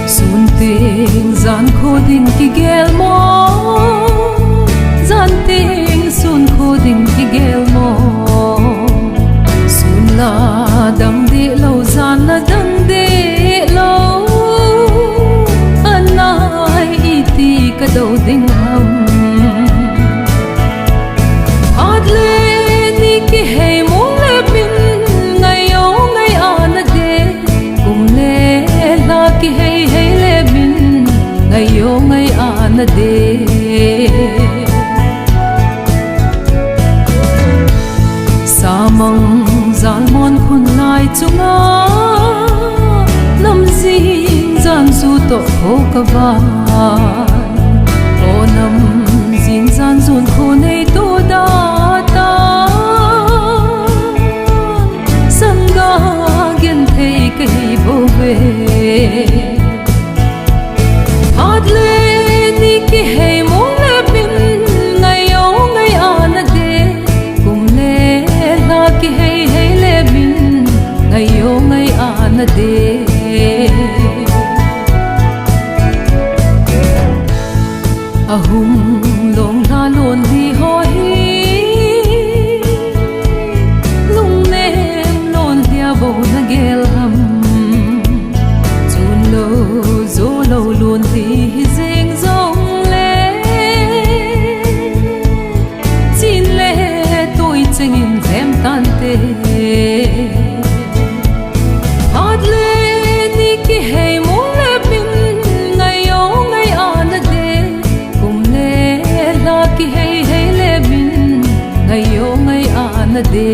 Sun tình gian khô din ki gel mo zan ting sun khu ding ki gel mo sun la dang de lo zan la dang de lo anai iti ka do ding ham adle ni ki hey mo le bin ngai yo ngai an de kum le la ki hey hey le bin ngai yo ngai an de samang zalmon khun lai chunga nam zing zan su to ho ka va o nam zin zan zun kho nei to da ta sanga gen thei kai bo ve adle ni ki hey mo le bin ngai yo ngai an de kum le la ki hey hey le bin ngai yo ngai an de ahum long na lon hi ho hi lung nem lon dia bo na gel ham chun lo zo lo lon hi zeng zong le chin le tôi cheng in zem tan te adle ni ki hey mo le bin ngai yo ngai an de kum le la ki hey hey le bin ngai yo ngai an de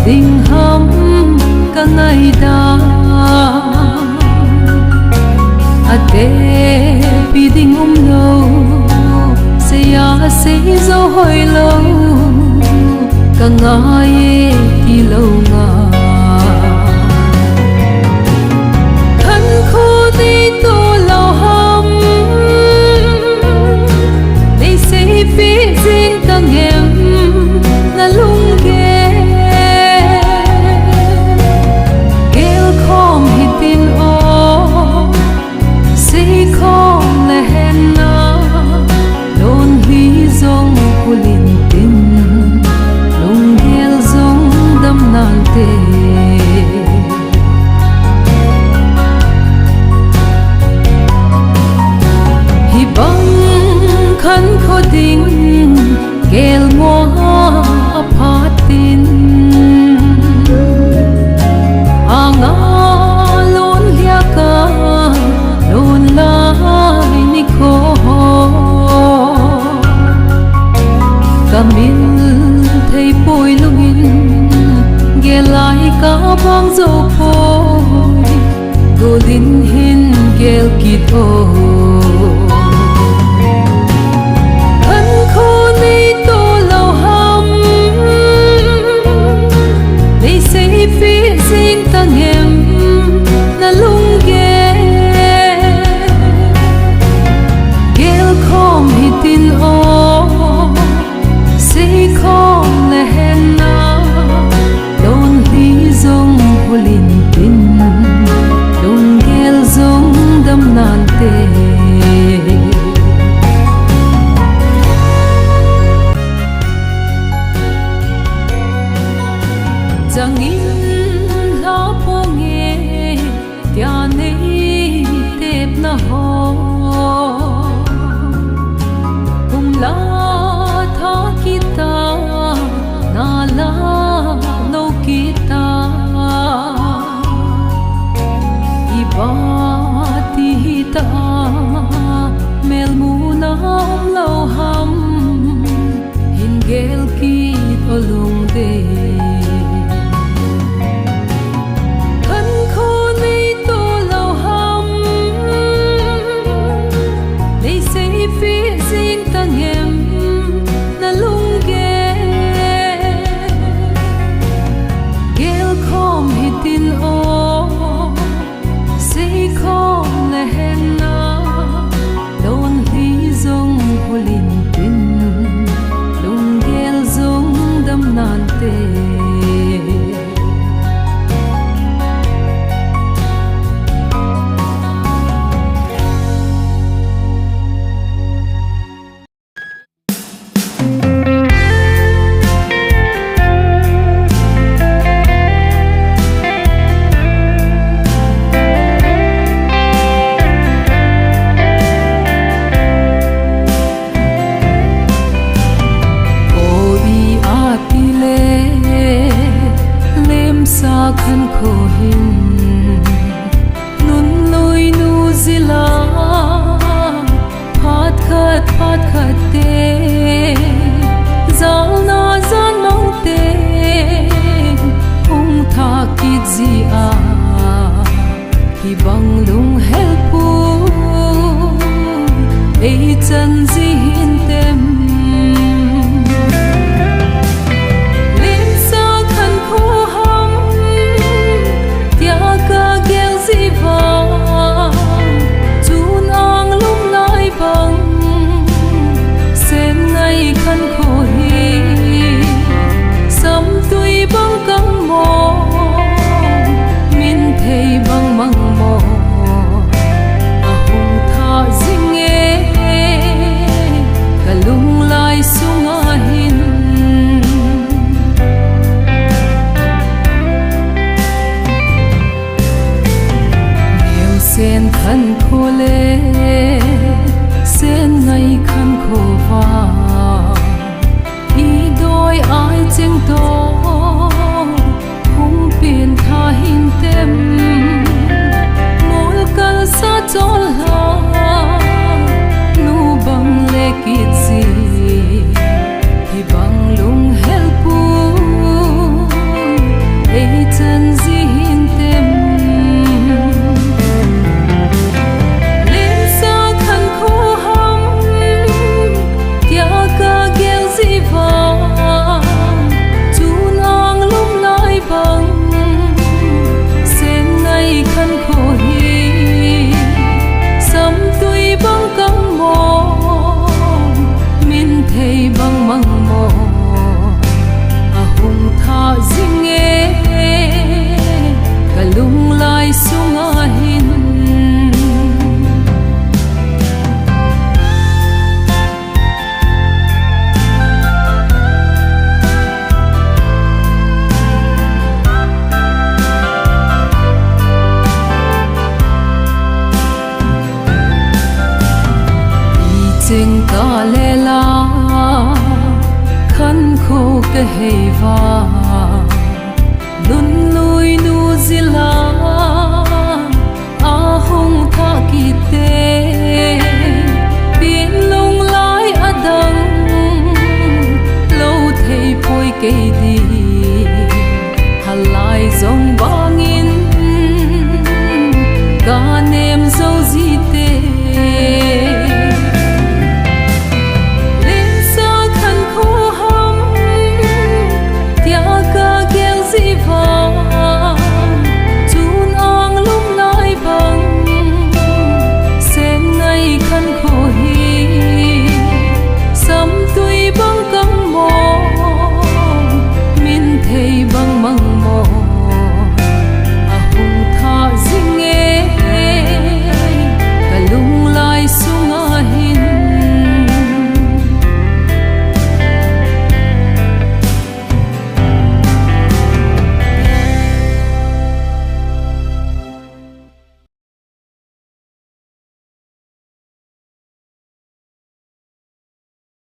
ding hum ka ngai da ate pi ding lo se ya se zo hoi lo ka ngai ti lo nga khan khu ti to lo hum they say fi ding ka ngem na lung ge gel khom hitin o se khom le hen na don hi zong pulin tin lung gel zong dam nan te hi bang khan kho ding gel mo apatin anga lon lia ka lon lai ni ko kamil thei poi lungin gelai ka bang zo poi golin hin gel ki tho chẳng in la po nghe tia nei tep na ho la tha kita na la no kita iba ti ta mel mu na lo ham hin gel ki olung de khăn khổ hình nun lôi nu zila phát khát tê zal na zan mong tê hung tha kit zi a hi bang lung hel pu ei chan zi hin tem sen khăn khô lê sen ngày khăn khô va y đôi ai chêng to hung biển tha hin tem mol kal sa chol ha nu bang le kit si hi bang lung hel pu cái hay va lun lui nu zila